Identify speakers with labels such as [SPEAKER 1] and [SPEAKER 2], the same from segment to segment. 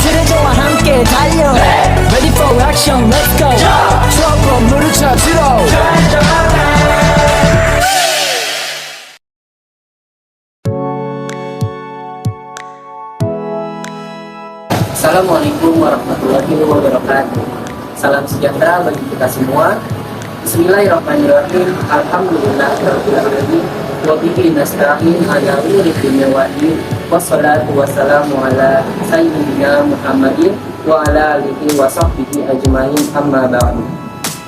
[SPEAKER 1] 그대저와 함께 달려 Ready for action let's go 트럭으로 물을 찾으러
[SPEAKER 2] Assalamualaikum warahmatullahi wabarakatuh. Salam sejahtera bagi kita semua. Bismillahirrahmanirrahim. Alhamdulillahirabbil alamin. Wa bihi nasta'in ala umuri dunya wa din. Wassalatu wassalamu ala sayyidina Muhammadin wa ala alihi wa sahbihi ajmain. Amma ba'du.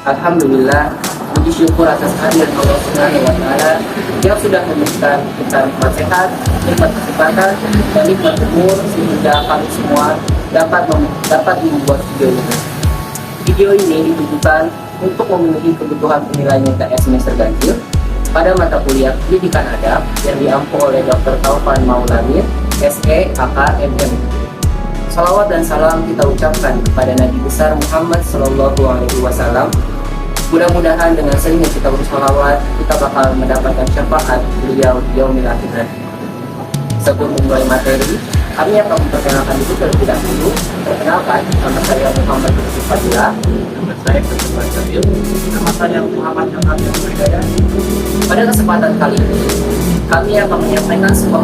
[SPEAKER 2] Alhamdulillah, puji syukur atas kehadiran Allah Subhanahu wa taala yang sudah memberikan kita nikmat sehat, nikmat kesehatan, dan nikmat umur sehingga kami semua dapat membuat video ini. Video ini ditujukan untuk memenuhi kebutuhan penilaian UTS semester ganjil pada mata kuliah Pendidikan Adab yang diampu oleh Dr. Taufan Maulana, SE, AK, MM. Salawat dan salam kita ucapkan kepada Nabi besar Muhammad Sallallahu Alaihi Wasallam. Mudah-mudahan dengan seringnya kita bersalawat, kita bakal mendapatkan syafaat beliau di yaumil akhir. Sebelum memulai materi, kami akan memperkenalkan diri terlebih dahulu. Perkenalkan, nama saya Muhammad Yusuf Fadilah. Nama saya Firman Jamil. Nama saya Muhammad Abdul Muhammad. Pada kesempatan kali ini, kami akan menyampaikan sebuah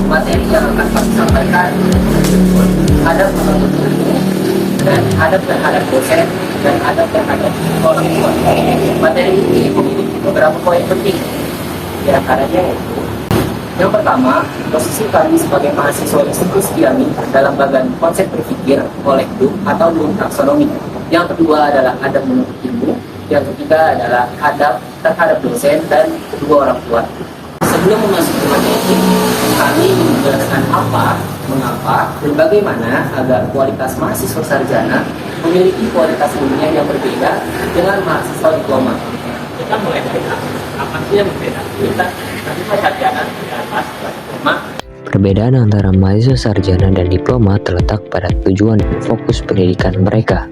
[SPEAKER 2] materi yang akan kami sampaikan adab menuntut ilmu dan adab terhadap dosen dan adab terhadap orang tua. Materi ini memiliki beberapa poin penting. Di antaranya yang pertama, posisi kami sebagai mahasiswa institusi diami dalam bagian konsep berpikir, kolektif atau dual taksonomi. Yang kedua adalah adab menuntut ilmu. Yang ketiga adalah adab terhadap dosen dan kedua orang tua. Sebelum memasuki materi, kami menjelaskan apa, mengapa, dan bagaimana agar kualitas mahasiswa sarjana memiliki kualitas ilmiah yang berbeda dengan mahasiswa diploma. Kita mulai dari apa sih yang berbeda? Kita mahasiswa sarjana dan mahasiswa diploma.
[SPEAKER 3] Perbedaan antara mahasiswa sarjana dan diploma terletak pada tujuan dan fokus pendidikan mereka.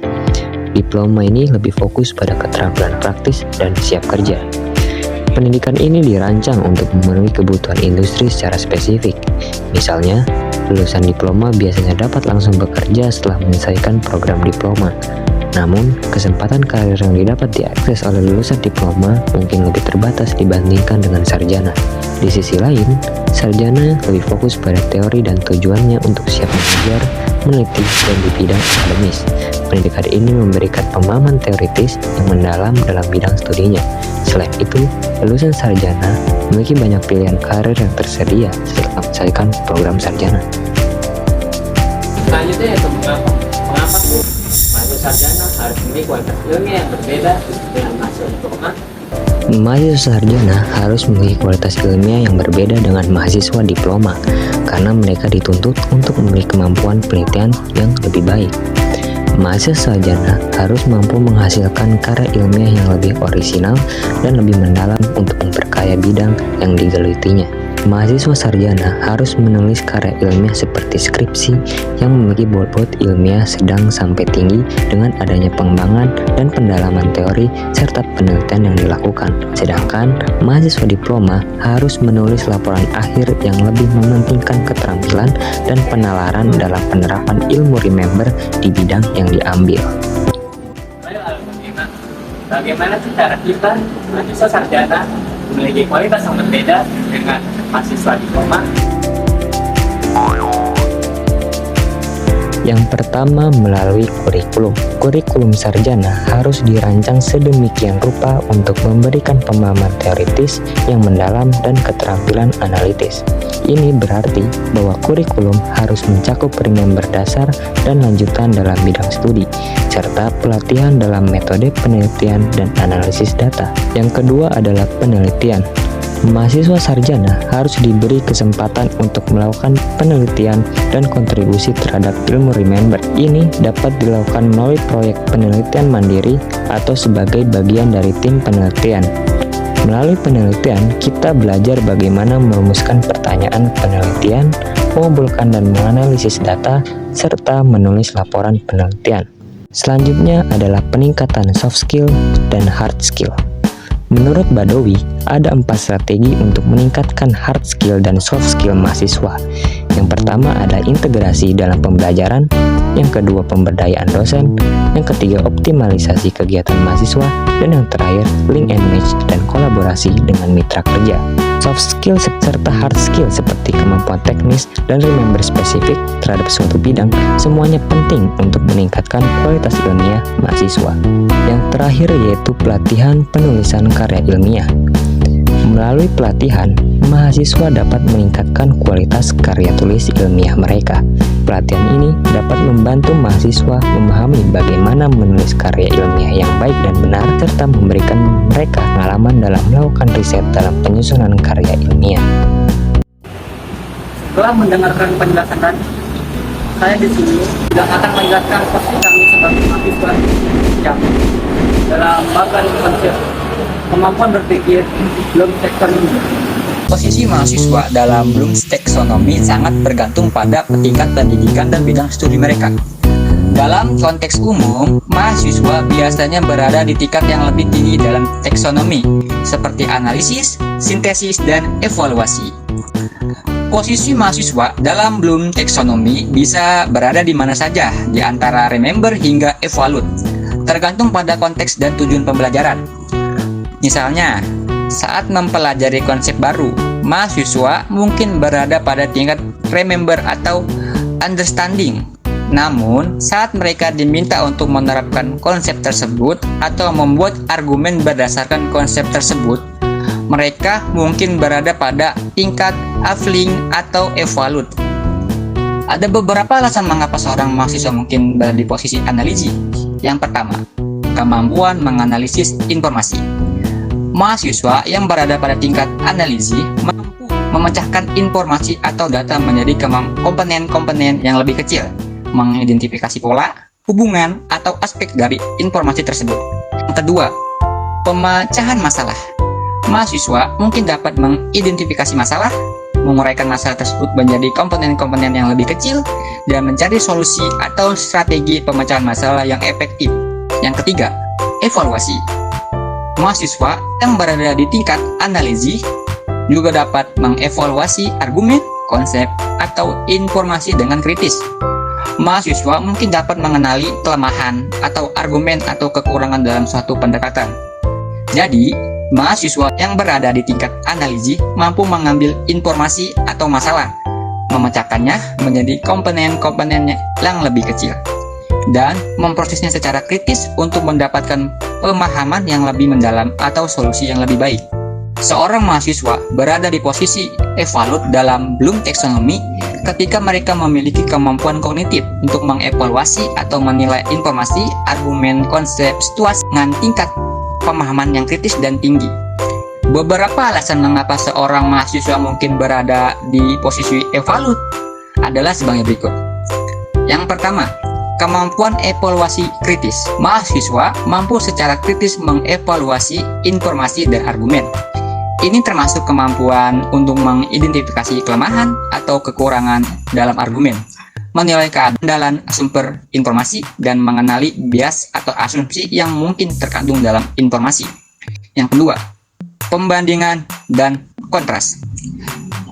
[SPEAKER 3] Diploma ini lebih fokus pada keterampilan praktis dan siap kerja. Pendidikan ini dirancang untuk memenuhi kebutuhan industri secara spesifik. Misalnya, lulusan diploma biasanya dapat langsung bekerja setelah menyelesaikan program diploma. Namun, kesempatan karir yang didapat diakses oleh lulusan diploma mungkin lebih terbatas dibandingkan dengan sarjana. Di sisi lain, sarjana lebih fokus pada teori dan tujuannya untuk siap mengajar, meneliti, dan di bidang akademis. Pendidikan ini memberikan pemahaman teoritis yang mendalam dalam bidang studinya. Selain itu, lulusan sarjana memiliki banyak pilihan karir yang tersedia setelah menyelesaikan program sarjana.
[SPEAKER 2] Selanjutnya yaitu mengapa sih mahasiswa sarjana harus memiliki kualitas ilmiah yang berbeda dengan mahasiswa diploma?
[SPEAKER 3] Mahasiswa sarjana harus memiliki kualitas ilmiah yang berbeda dengan mahasiswa diploma karena mereka dituntut untuk memiliki kemampuan penelitian yang lebih baik. Mahasiswa sarjana harus mampu menghasilkan karya ilmiah yang lebih orisinal dan lebih mendalam untuk memperkaya bidang yang digelutinya. Mahasiswa sarjana harus menulis karya ilmiah seperti skripsi yang memiliki bobot ilmiah sedang sampai tinggi dengan adanya pengembangan dan pendalaman teori serta penelitian yang dilakukan. Sedangkan mahasiswa diploma harus menulis laporan akhir yang lebih mementingkan keterampilan dan penalaran dalam penerapan ilmu remember di bidang yang diambil.
[SPEAKER 2] Bagaimana cara kita mahasiswa sarjana memiliki kualitas yang berbeda dengan mahasiswa diploma?
[SPEAKER 3] Yang pertama, melalui kurikulum. Kurikulum sarjana harus dirancang sedemikian rupa untuk memberikan pemahaman teoritis yang mendalam dan keterampilan analitis. Ini berarti bahwa kurikulum harus mencakup remember dasar dan lanjutan dalam bidang studi, serta pelatihan dalam metode penelitian dan analisis data. Yang kedua adalah penelitian. Mahasiswa sarjana harus diberi kesempatan untuk melakukan penelitian dan kontribusi terhadap ilmu remember. Ini dapat dilakukan melalui proyek penelitian mandiri atau sebagai bagian dari tim penelitian. Melalui penelitian, kita belajar bagaimana merumuskan pertanyaan penelitian, mengumpulkan dan menganalisis data, serta menulis laporan penelitian. Selanjutnya adalah peningkatan soft skill dan hard skill. Menurut Badawi, ada 4 strategi untuk meningkatkan hard skill dan soft skill mahasiswa. Yang Yang pertama ada integrasi dalam pembelajaran, yang kedua pemberdayaan dosen, yang ketiga optimalisasi kegiatan mahasiswa, dan yang terakhir link and match dan kolaborasi dengan mitra kerja. Soft skill serta hard skill seperti kemampuan teknis dan remember spesifik terhadap suatu bidang semuanya penting untuk meningkatkan kualitas ilmiah mahasiswa. Yang terakhir yaitu pelatihan penulisan karya ilmiah. Melalui pelatihan, mahasiswa dapat meningkatkan kualitas karya tulis ilmiah mereka. Pelatihan ini dapat membantu mahasiswa memahami bagaimana menulis karya ilmiah yang baik dan benar, serta memberikan mereka pengalaman dalam melakukan riset dalam penyusunan karya ilmiah.
[SPEAKER 2] Setelah mendengarkan penjelasan tadi, saya di sini tidak akan menjelaskan posisi kami sebagai mahasiswa yang dalam bagian konsep kemampuan berpikir Bloom's Taxonomy.
[SPEAKER 4] Posisi mahasiswa dalam Bloom's Taxonomy sangat bergantung pada tingkat pendidikan dan bidang studi mereka. Dalam konteks umum, mahasiswa biasanya berada di tingkat yang lebih tinggi dalam taksonomi, seperti analisis, sintesis, dan evaluasi. Posisi mahasiswa dalam Bloom's Taxonomy bisa berada di mana saja, di antara remember hingga evaluate, tergantung pada konteks dan tujuan pembelajaran. Misalnya, saat mempelajari konsep baru, mahasiswa mungkin berada pada tingkat remember atau understanding. Namun, saat mereka diminta untuk menerapkan konsep tersebut atau membuat argumen berdasarkan konsep tersebut, mereka mungkin berada pada tingkat applying atau evaluate. Ada beberapa alasan mengapa seorang mahasiswa mungkin berada di posisi analisis. Yang pertama, kemampuan menganalisis informasi. Mahasiswa yang berada pada tingkat analisis mampu memecahkan informasi atau data menjadi komponen-komponen yang lebih kecil, mengidentifikasi pola, hubungan, atau aspek dari informasi tersebut. Yang kedua, pemecahan masalah. Mahasiswa mungkin dapat mengidentifikasi masalah, menguraikan masalah tersebut menjadi komponen-komponen yang lebih kecil, dan mencari solusi atau strategi pemecahan masalah yang efektif. Yang ketiga, evaluasi. Mahasiswa yang berada di tingkat analisis juga dapat mengevaluasi argumen, konsep, atau informasi dengan kritis. Mahasiswa mungkin dapat mengenali kelemahan atau argumen atau kekurangan dalam suatu pendekatan. Jadi, mahasiswa yang berada di tingkat analisis mampu mengambil informasi atau masalah, memecahkannya menjadi komponen-komponen yang lebih kecil, dan memprosesnya secara kritis untuk mendapatkan pemahaman yang lebih mendalam atau solusi yang lebih baik. Seorang mahasiswa berada di posisi evaluate dalam Bloom's Taxonomy ketika mereka memiliki kemampuan kognitif untuk mengevaluasi atau menilai informasi, argumen, konsep, situasi dengan tingkat pemahaman yang kritis dan tinggi. Beberapa alasan mengapa seorang mahasiswa mungkin berada di posisi evaluate adalah sebagai berikut. Yang pertama, kemampuan evaluasi kritis. Mahasiswa mampu secara kritis mengevaluasi informasi dan argumen. Ini termasuk kemampuan untuk mengidentifikasi kelemahan atau kekurangan dalam argumen, menilai keandalan sumber informasi, dan mengenali bias atau asumsi yang mungkin terkandung dalam informasi. Yang kedua, pembandingan dan kontras.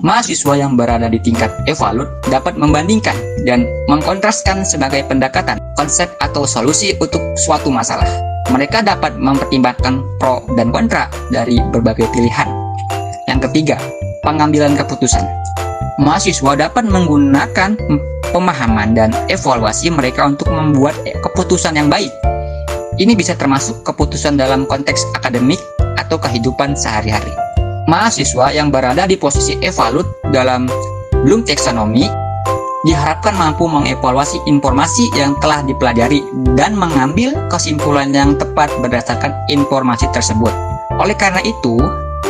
[SPEAKER 4] Mahasiswa yang berada di tingkat evaluate dapat membandingkan dan mengkontraskan sebagai pendekatan, konsep, atau solusi untuk suatu masalah. Mereka dapat mempertimbangkan pro dan kontra dari berbagai pilihan. Yang ketiga, pengambilan keputusan. Mahasiswa dapat menggunakan pemahaman dan evaluasi mereka untuk membuat keputusan yang baik. Ini bisa termasuk keputusan dalam konteks akademik atau kehidupan sehari-hari. Mahasiswa yang berada di posisi evaluate dalam Bloom's Taxonomy diharapkan mampu mengevaluasi informasi yang telah dipelajari dan mengambil kesimpulan yang tepat berdasarkan informasi tersebut. Oleh karena itu,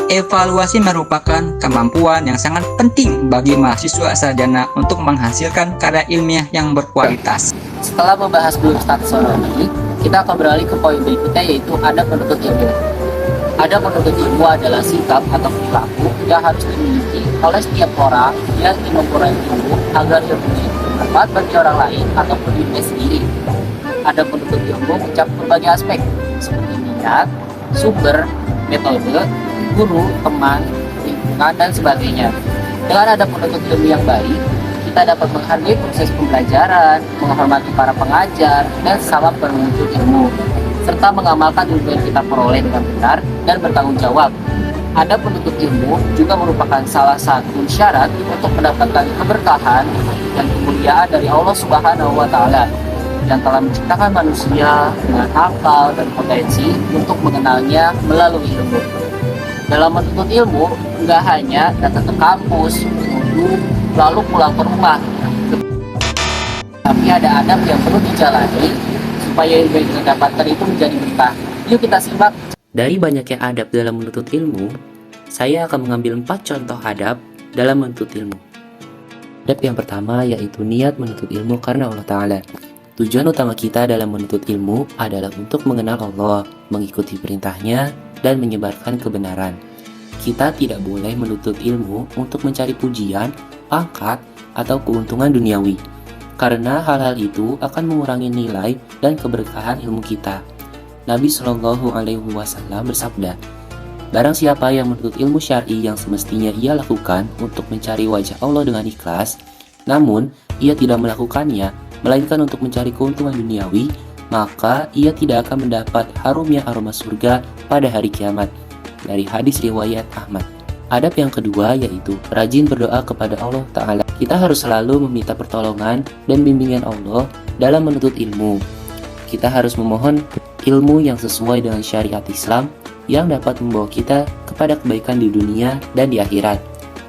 [SPEAKER 4] evaluasi merupakan kemampuan yang sangat penting bagi mahasiswa sarjana untuk menghasilkan karya ilmiah yang berkualitas.
[SPEAKER 2] Setelah membahas Bloom's Taxonomy, kita akan beralih ke poin berikutnya, yaitu ada penuntut ilmu. Ada penuntut ilmu adalah sikap atau perilaku yang harus dimiliki oleh setiap orang yang ingin memperoleh ilmu agar ilmunya bermanfaat bagi orang lain ataupun dirinya sendiri. Ada penuntut ilmu mencakup berbagai aspek seperti niat, sumber, metode, guru, teman, lingkungan, dan sebagainya. Dengan ada penuntut ilmu yang baik, Kita dapat menghargai proses pembelajaran, menghormati para pengajar, dan sama penuntut ilmu, serta mengamalkan ilmu yang kita peroleh dengan benar dan bertanggung jawab. Ada penuntut ilmu juga merupakan salah satu syarat untuk mendapatkan keberkahan dan kemuliaan dari Allah Subhanahu wa Ta'ala yang telah menciptakan manusia dengan akal dan potensi untuk mengenalnya melalui ilmu. Dalam menuntut ilmu, enggak hanya datang ke kampus, duduk, lalu pulang ke rumah, tapi ada adab yang perlu dijalani supaya ilmu yang didapatkan itu menjadi berkah. Yuk kita simak.
[SPEAKER 5] Dari banyaknya adab dalam menuntut ilmu, saya akan mengambil 4 contoh adab dalam menuntut ilmu. Adab yang pertama yaitu niat menuntut ilmu karena Allah Ta'ala. Tujuan utama kita dalam menuntut ilmu adalah untuk mengenal Allah, mengikuti perintahnya, dan menyebarkan kebenaran. Kita tidak boleh menuntut ilmu untuk mencari pujian, pangkat, atau keuntungan duniawi, karena hal-hal itu akan mengurangi nilai dan keberkahan ilmu kita. Nabi Shallallahu Alaihi Wasallam bersabda, "Barang siapa yang menuntut ilmu syar'i yang semestinya ia lakukan untuk mencari wajah Allah dengan ikhlas, namun ia tidak melakukannya, melainkan untuk mencari keuntungan duniawi, maka ia tidak akan mendapat harumnya aroma surga pada hari kiamat." Dari hadis riwayat Ahmad. Adab yang kedua yaitu rajin berdoa kepada Allah Ta'ala. Kita harus selalu meminta pertolongan dan bimbingan Allah dalam menuntut ilmu. Kita harus memohon ilmu yang sesuai dengan syariat Islam yang dapat membawa kita kepada kebaikan di dunia dan di akhirat.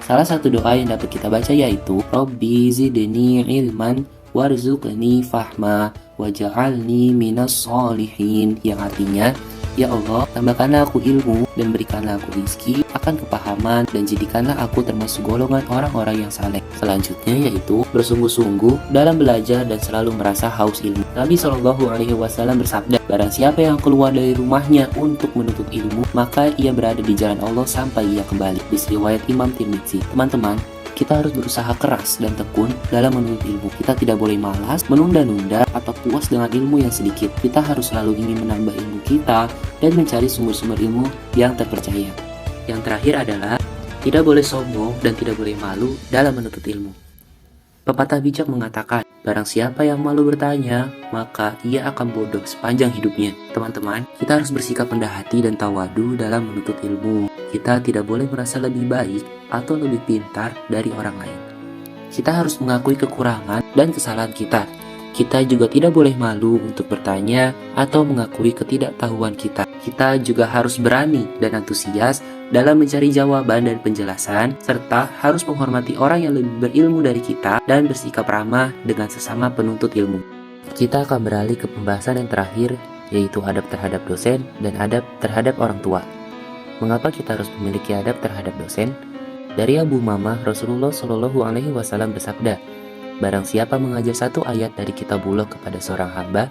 [SPEAKER 5] Salah satu doa yang dapat kita baca yaitu Rabbi zidni ilman warzuqni fahma waj'alni minas sholihin, yang artinya, ya Allah, tambahkanlah aku ilmu dan berikanlah aku rizki akan kepahaman dan jadikanlah aku termasuk golongan orang-orang yang saleh. Selanjutnya yaitu bersungguh-sungguh dalam belajar dan selalu merasa haus ilmu. Nabi Shallallahu Alaihi Wasallam bersabda, barang siapa yang keluar dari rumahnya untuk menuntut ilmu, maka ia berada di jalan Allah sampai ia kembali. Di riwayat Imam Tirmidzi. Teman-teman, kita harus berusaha keras dan tekun dalam menuntut ilmu. Kita tidak boleh malas, menunda-nunda, atau puas dengan ilmu yang sedikit. Kita harus selalu ingin menambah ilmu kita dan mencari sumber-sumber ilmu yang terpercaya. Yang terakhir adalah tidak boleh sombong dan tidak boleh malu dalam menuntut ilmu. Pepatah bijak mengatakan, barang siapa yang malu bertanya, maka ia akan bodoh sepanjang hidupnya. Teman-teman, kita harus bersikap rendah hati dan tawadu dalam menuntut ilmu. Kita tidak boleh merasa lebih baik atau lebih pintar dari orang lain. Kita harus mengakui kekurangan dan kesalahan kita. Kita juga tidak boleh malu untuk bertanya atau mengakui ketidaktahuan kita. Kita juga harus berani dan antusias dalam mencari jawaban dan penjelasan, serta harus menghormati orang yang lebih berilmu dari kita dan bersikap ramah dengan sesama penuntut ilmu. Kita akan beralih ke pembahasan yang terakhir, yaitu adab terhadap dosen dan adab terhadap orang tua. Mengapa kita harus memiliki adab terhadap dosen? Dari Abu Umamah, Rasulullah Shallallahu Alaihi Wasallam bersabda, barang siapa mengajar satu ayat dari kitabullah kepada seorang hamba,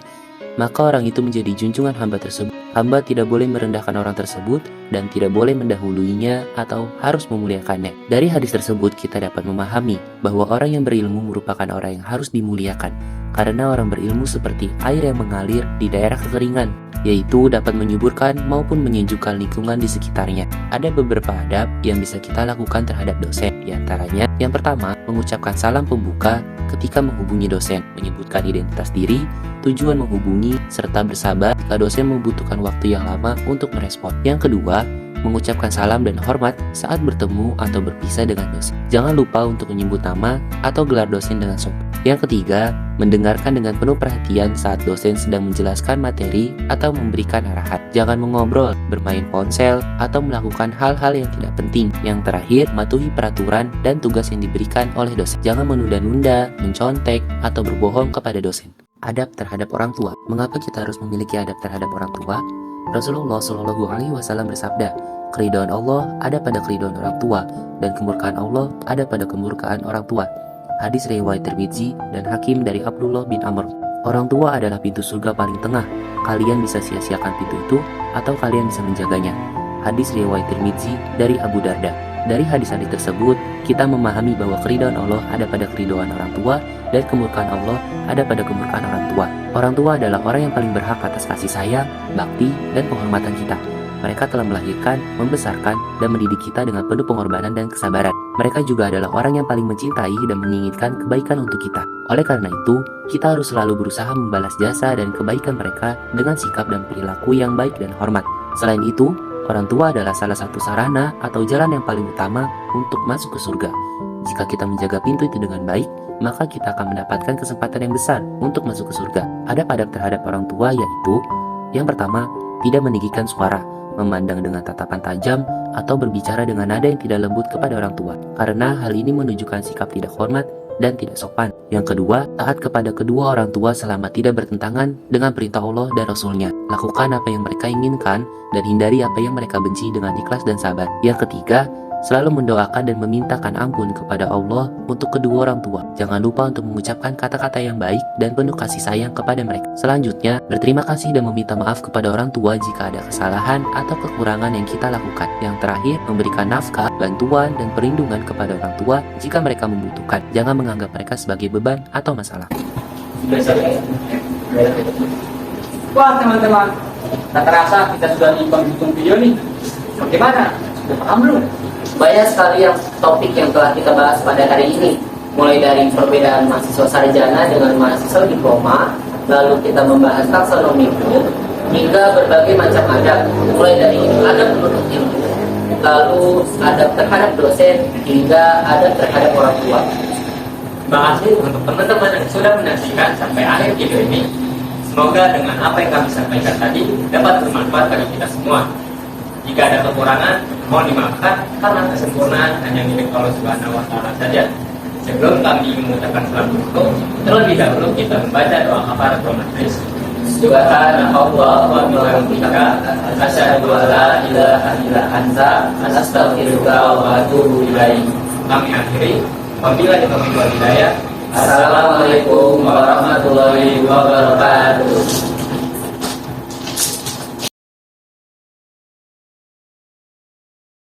[SPEAKER 5] maka orang itu menjadi junjungan hamba tersebut. Hamba tidak boleh merendahkan orang tersebut dan tidak boleh mendahuluinya atau harus memuliakannya. Dari hadis tersebut kita dapat memahami bahwa orang yang berilmu merupakan orang yang harus dimuliakan, karena orang berilmu seperti air yang mengalir di daerah kekeringan, yaitu dapat menyuburkan maupun menyejukkan lingkungan di sekitarnya. Ada beberapa adab yang bisa kita lakukan terhadap dosen. Di antaranya, yang pertama, mengucapkan salam pembuka ketika menghubungi dosen, menyebutkan identitas diri, tujuan menghubungi, serta bersabar jika dosen membutuhkan waktu yang lama untuk merespon. Yang kedua, mengucapkan salam dan hormat saat bertemu atau berpisah dengan dosen. Jangan lupa untuk menyebut nama atau gelar dosen dengan sopan. Yang ketiga, mendengarkan dengan penuh perhatian saat dosen sedang menjelaskan materi atau memberikan arahan. Jangan mengobrol, bermain ponsel, atau melakukan hal-hal yang tidak penting. Yang terakhir, mematuhi peraturan dan tugas yang diberikan oleh dosen. Jangan menunda-nunda, mencontek, atau berbohong kepada dosen. Adab terhadap orang tua. Mengapa kita harus memiliki adab terhadap orang tua? Rasulullah Shallallahu Alaihi Wasallam bersabda, keridhaan Allah ada pada keridhaan orang tua, dan kemurkaan Allah ada pada kemurkaan orang tua. Hadis riwayat Tirmidzi dan Hakim dari Abdullah bin Amr. Orang tua adalah pintu surga paling tengah. Kalian bisa sia-siakan pintu itu, atau kalian bisa menjaganya. Hadis riwayat Tirmidzi dari Abu Darda. Dari hadis-hadis tersebut, kita memahami bahwa keridhaan Allah ada pada keridhaan orang tua, dan kemurkaan Allah ada pada kemurkaan orang tua. Orang tua adalah orang yang paling berhak atas kasih sayang, bakti, dan penghormatan kita. Mereka telah melahirkan, membesarkan, dan mendidik kita dengan penuh pengorbanan dan kesabaran. Mereka juga adalah orang yang paling mencintai dan menginginkan kebaikan untuk kita. Oleh karena itu, kita harus selalu berusaha membalas jasa dan kebaikan mereka dengan sikap dan perilaku yang baik dan hormat. Selain itu, orang tua adalah salah satu sarana atau jalan yang paling utama untuk masuk ke surga. Jika kita menjaga pintu itu dengan baik, maka kita akan mendapatkan kesempatan yang besar untuk masuk ke surga. Adab-adab terhadap orang tua yaitu, yang pertama, tidak meninggikan suara, memandang dengan tatapan tajam, atau berbicara dengan nada yang tidak lembut kepada orang tua, karena hal ini menunjukkan sikap tidak hormat dan tidak sopan. Yang kedua, taat kepada kedua orang tua selama tidak bertentangan dengan perintah Allah dan Rasul-Nya. Lakukan apa yang mereka inginkan dan hindari apa yang mereka benci dengan ikhlas dan sabar. Yang ketiga, selalu mendoakan dan memintakan ampun kepada Allah untuk kedua orang tua. Jangan lupa untuk mengucapkan kata-kata yang baik dan penuh kasih sayang kepada mereka. Selanjutnya, berterima kasih dan meminta maaf kepada orang tua jika ada kesalahan atau kekurangan yang kita lakukan. Yang terakhir, memberikan nafkah, bantuan, dan perlindungan kepada orang tua jika mereka membutuhkan. Jangan menganggap mereka sebagai beban atau masalah.
[SPEAKER 2] Wah teman-teman, tak terasa kita sudah di penghujung video nih. Bagaimana? Sudah paham belum? Banyak sekali topik yang telah kita bahas pada hari ini, mulai dari perbedaan mahasiswa sarjana dengan mahasiswa diploma, lalu kita membahas taksonomi ilmu, hingga berbagai macam adab, mulai dari adab menuntut ilmu, lalu adab terhadap dosen, hingga adab terhadap orang tua. Terima kasih untuk teman-teman yang sudah menyaksikan sampai akhir video ini. Semoga dengan apa yang kami sampaikan tadi dapat bermanfaat bagi kita semua. Jika ada kekurangan, mohon dimaafkan karena kesempurnaan hanya milik Allah Subhanahu wa Ta'ala saja. Sebelum kami mengucapkan selamat menutup, terlebih dahulu kita membaca doa kafaratul majlis. Subhanallah wa bihamdika, asyhadu an la ilaha illa anta, astaghfiruka wa atubu ilaik. Kami akhiri, wabillahi taufiq wal hidayah. Assalamualaikum warahmatullahi wabarakatuh.